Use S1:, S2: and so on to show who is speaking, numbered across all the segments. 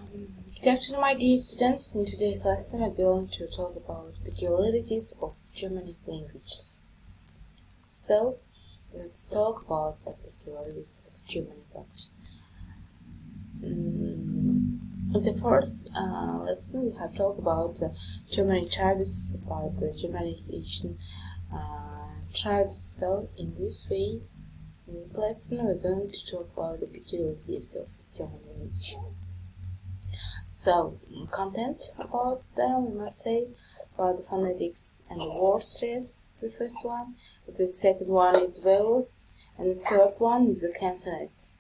S1: Good afternoon, my dear students. In today's lesson, we're going to talk about peculiarities of Germanic languages. So, let's talk about the peculiarities of Germanic languages. In the first lesson, we have talked about the Germanic tribes, about the Germanic Asian tribes. So, in this way, in this lesson, we're going to talk about the peculiarities of German language. So, content about them, we must say about the phonetics and the word stress, the first one. The second one is vowels, and the third one is the consonants.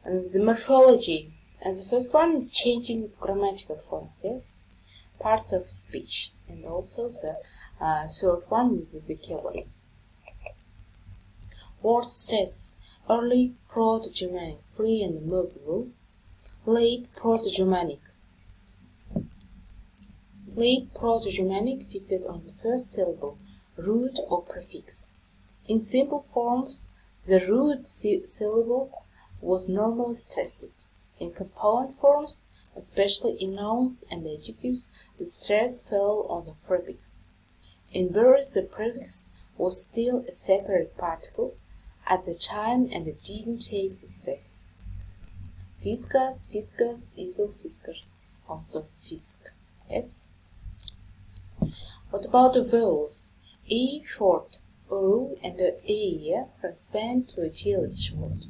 S1: And the morphology, as the first one is changing grammatical forms, yes, parts of speech, and also the third one is the vocabulary. Word stress, early Proto-Germanic, free and movable. Late Proto-Germanic. Late Proto-Germanic fixed on the first syllable, root or prefix. In simple forms, the root syllable was normally stressed. In compound forms, especially in nouns and adjectives, the stress fell on the prefix. In verbs, the prefix was still a separate particle at the time and it didn't take the stress. Fiskas, fiskas, iso, fisker, also fisk. Yes. What about the vowels? E short, O and the E correspond to a G short.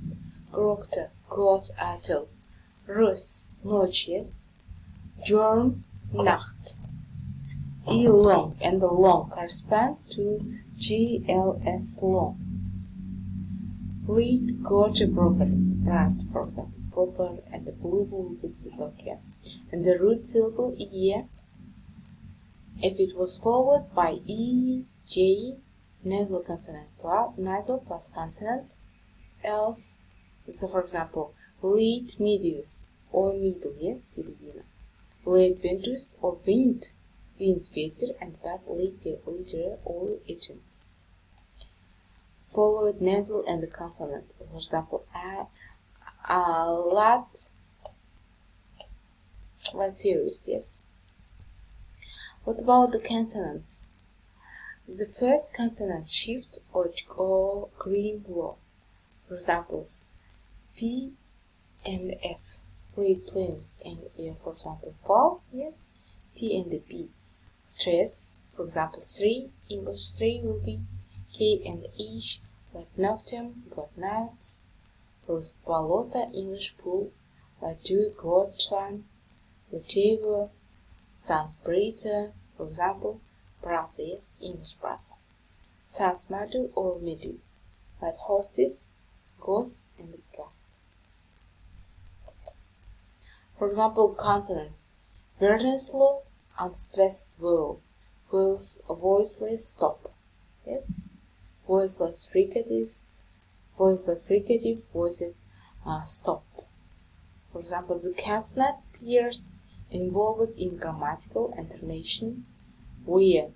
S1: Grokta, got, ato. Rus, notch, yes. Jorn, nacht. E long and the long correspond to GLS long. Lead, got, proper, rat, for example. Proper and the blue with the lokia, and the root syllable e, if it was followed by e, j, nasal consonant nasal plus consonant, else, so for example, late medius or middle, yes, late ventus or wind, veter, and back later or agent. Followed nasal and the consonant, for example, lat series, yes. What about the consonants? The first consonant shift or green blow. For examples, P and F. Late planes and for example, fall, yes. T and the P. Tres, for example, 3. English 3 will be K and H, like noctem, but nights. Balota, English pool, Latu, Gotchan, Latigo, Sans Brita, for example, Brasa, yes, English Brasa. Sans Madu or Medu, like hostess, ghost, and gust. For example, consonants, Verneslow, unstressed vowel, voiceless stop, yes, voiceless fricative, voiceless fricative, voiced stop. For example, the consonant pairs involved in grammatical alternation, where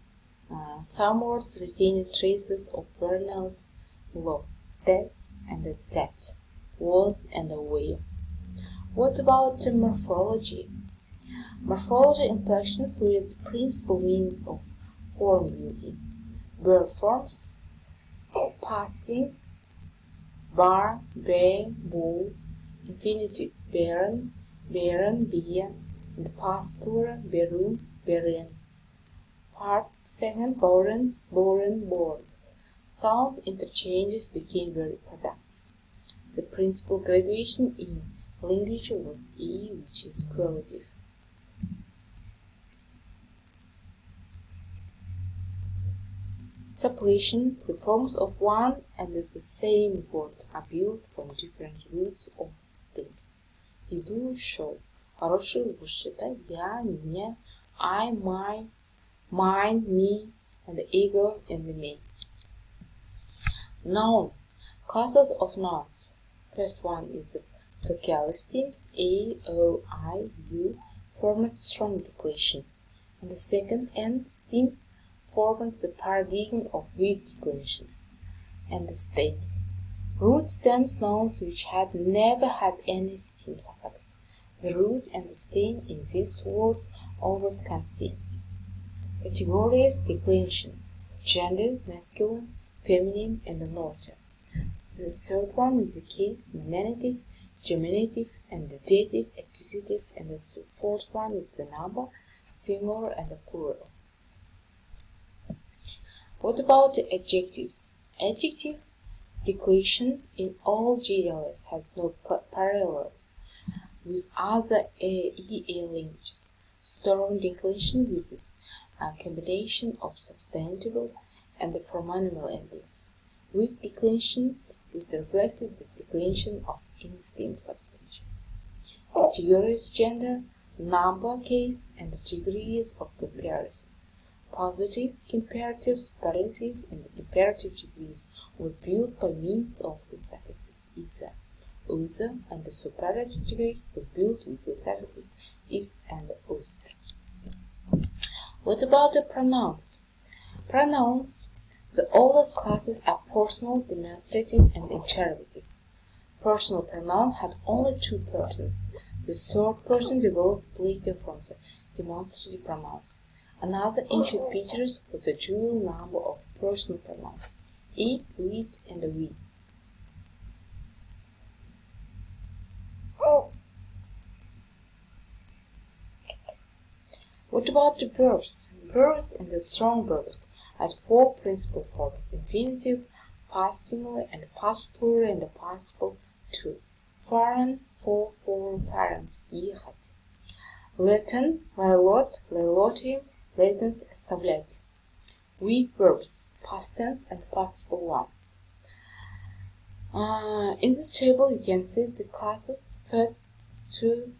S1: some words retain traces of Vernel's law, that and that, was and where. What about the morphology? Morphology inflections were the principal means of form building. Verb forms, passing, bar, be, bo, infinitive, beren, bia, and the past plural, berun, beren. Part second, borens, boren, born. Sound interchanges became very productive. The principal graduation in language was E, which is qualitative. Suppletion, the forms of one and the same word are built from different roots of things. Иду, шел. Хороший, лучше, я, меня, I, my, mine, me, and the ego and the me. Noun. Classes of nouns. First one is the vocal stems, A, O, I, U, formed strong declension. And the second N stem forms the paradigm of weak declension. And the stems. Root stems nouns which had never had any stem suffix. The root and the stem in these words always consist. Categories: declension, gender, masculine, feminine, and neuter. The third one is the case, nominative, germinative, and the dative, accusative, and the fourth one is the number, singular, and the plural. What about the adjectives? Adjective declension in all GLS has no parallel with other EA languages. Strong declension with this combination of substantive and from animal endings. Weak declension is reflected the declension of instinct substances. Categories: gender, number, case, and degrees of comparison. Positive, comparative, superlative, and comparative degrees was built by means of the suffixes "isa", "usa", and the superlative degrees was built with the suffixes "ist" and "ust". What about the pronouns? Pronouns. The oldest classes are personal, demonstrative, and interrogative. Personal pronoun had only two persons. The third person developed later from the demonstrative pronouns. Another ancient feature was the dual number of personal pronouns, "I", "it", and "we". What about the verbs? Verbs and the strong verbs had four principal forms: infinitive, past simile, and past plural, and the participle to. Fahren, for, parents, ехать. Latin, лайлот, лайлотием, latens, оставлять. Weak verbs, past tense and participle one. In this table, you can see the classes first 2,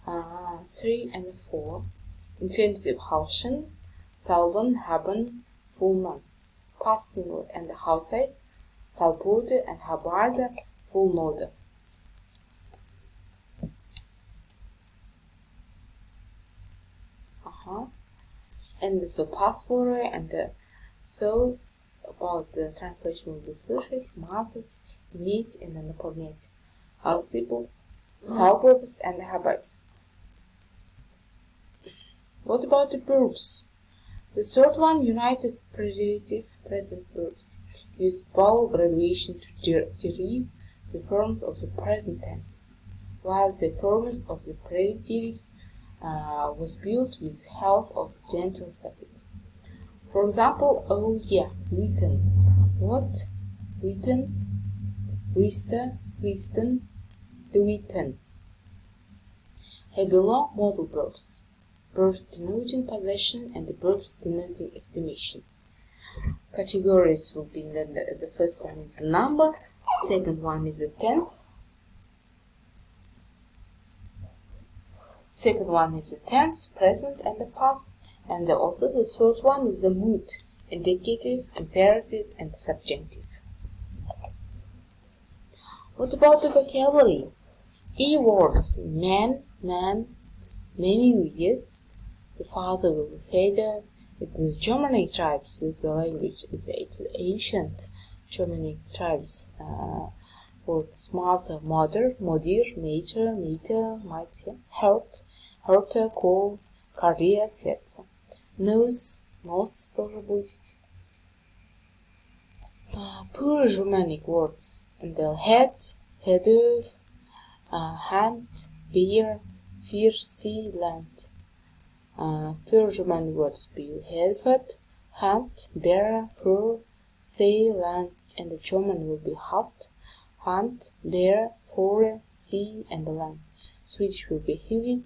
S1: 3, and 4. Infinitive hauschen, salben, haben, fulnan. Past simile and hausheit, salbode and habarde, fulnode. And so past plural and so about the translation will be слышать, мазать, иметь, and наполнять. Ausiples, salbos, and habits. What about the verbs? The third one, united predative present verbs, use vowel graduation to derive the forms of the present tense, while the forms of the predative was built with help of the gentle suffix. For example, oh yeah, witten, what, witten, wiste, wisten, the witten. Below modal verbs. Verbs denoting possession and the verbs denoting estimation. Categories will be the first one is the number, second one is the tense, present and the past, and also the third one is the mood, indicative, imperative, and subjunctive. What about the vocabulary? E words: man, many years, the father will be father. It's the Germanic tribes, the language is ancient Germanic tribes. Words: mother, mother, modir, mater, мать, heart, heart, call, cardia, сердце. Nose, нос тоже будет. Pure Germanic words. And the head, header, hand, beer, fear, sea, land. Pure Germanic words be helfet, hand, bear, fur, sea, land, and the German will be haft, hand, bear, fore, sea, and land. Swedish will be huvud,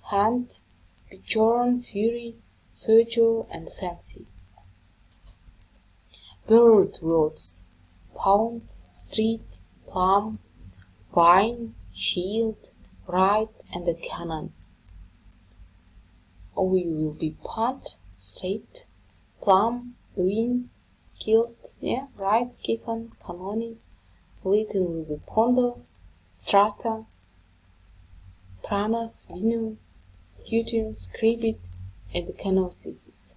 S1: hand, bjorn, fury, sojo, and fancy. Bird words: pound, street, plum, vine, shield, right, and the cannon. We will be punt, straight, plum, win, skilled, right, kiffin, canoni. Latin will be pondo, strata, pranas, vinum, scutum, scribit, and the canosis.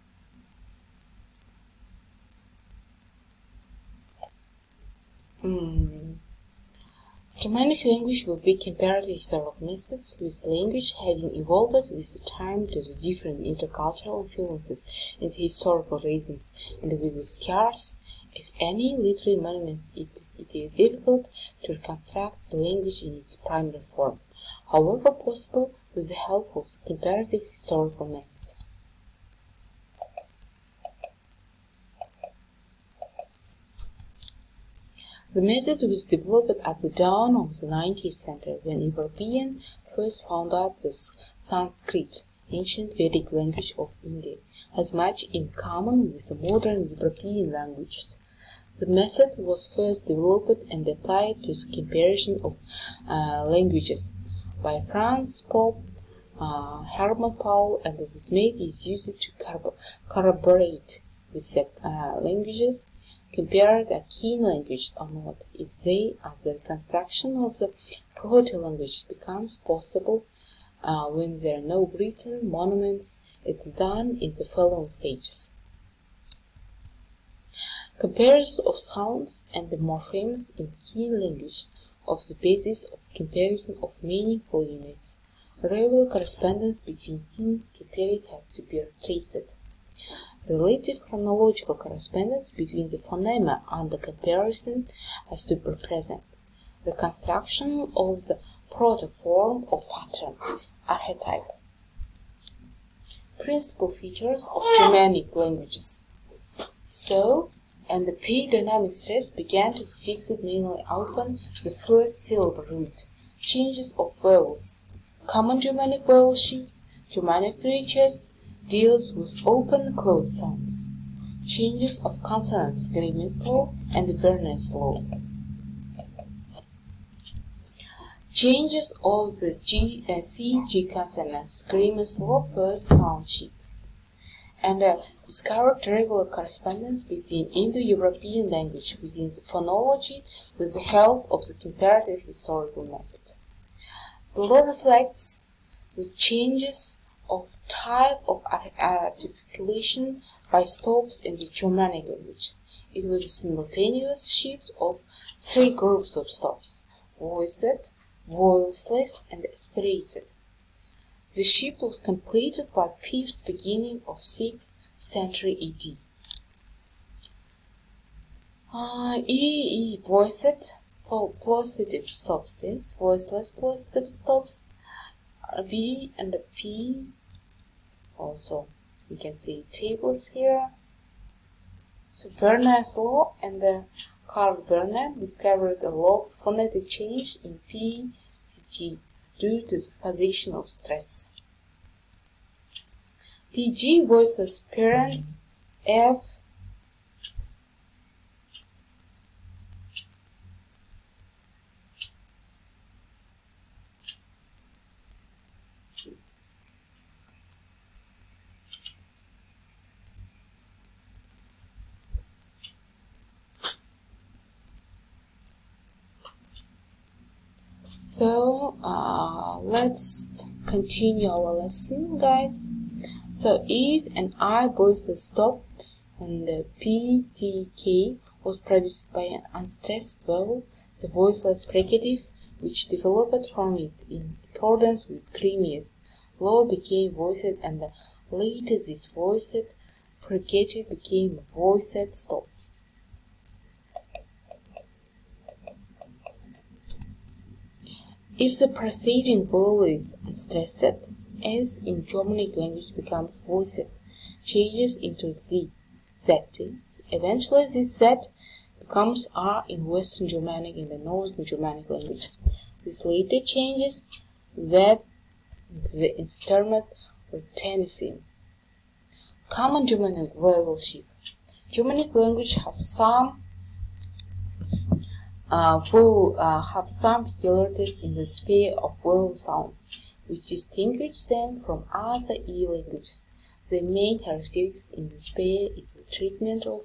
S1: Germanic language will be compared to historical methods, with language having evolved with the time to the different intercultural influences and historical reasons, and with the scarce, if any, literary monuments. It is difficult to reconstruct the language in its primary form, however possible with the help of the comparative historical method. The method was developed at the dawn of the 19th century, when Europeans first found out that Sanskrit, ancient Vedic language of India, has much in common with the modern European languages. The method was first developed and applied to the comparison of languages by Franz Pope, Hermann Paul, and this method is used to corroborate the set languages, compare the key language or not, if they, as the reconstruction of the proto-language becomes possible when there are no written monuments. It's done in the following stages. Comparison of sounds and the morphemes in key language of the basis of comparison of meaningful units. Regular correspondence between units compared has to be traced. Relative chronological correspondence between the phonema under comparison has to be present. Reconstruction of the protoform or pattern, archetype. Principal features of Germanic languages. So, and the P-dynamic stress began to fix it mainly upon the first syllable root. Changes of vowels. Common Germanic vowel shift, Germanic creatures, deals with open-closed sounds. Changes of consonants, Grimm's law and Werner's law. Changes of the C-G consonants, Grimm's law, first sound shift. And discovered regular correspondence between Indo-European language within the phonology with the help of the comparative historical method. The law reflects the changes of type of articulation by stops in the Germanic languages. It was a simultaneous shift of three groups of stops: voiced, voiceless, and aspirated. The shift was completed by 5th beginning of 6th century AD. Voiced positive stops, voiceless positive stops, V and P. Also, you can see tables here. So Werner's law and Karl Werner discovered a law of phonetic change in P, C, G due to the position of stress. PG voiceless parents, F. So let's continue our lesson, guys. So if and I voiceless stop and the PTK was produced by an unstressed vowel, the voiceless fricative, which developed from it in accordance with Grimm's law, became voiced, and later this voiced fricative became a voiced stop. If the preceding vowel is unstressed, S in Germanic language becomes voiced, changes into Z. Eventually this Z becomes R in Western Germanic and the Northern Germanic languages. This later changes Z the instrument or tendency. Common Germanic vowel shift. Germanic language have some peculiarities in the sphere of vowel sounds, which distinguish them from other E languages. The main characteristic in the sphere is the treatment of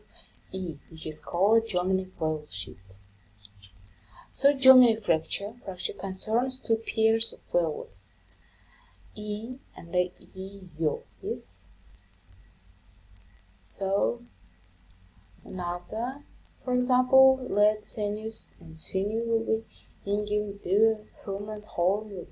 S1: E, which is called Germanic vowel shift. So Germanic fracture concerns two pairs of vowels, E and E-yo, yes? So another, for example, lead, sinus, and sinew will be hingegen sehr frommen Horror.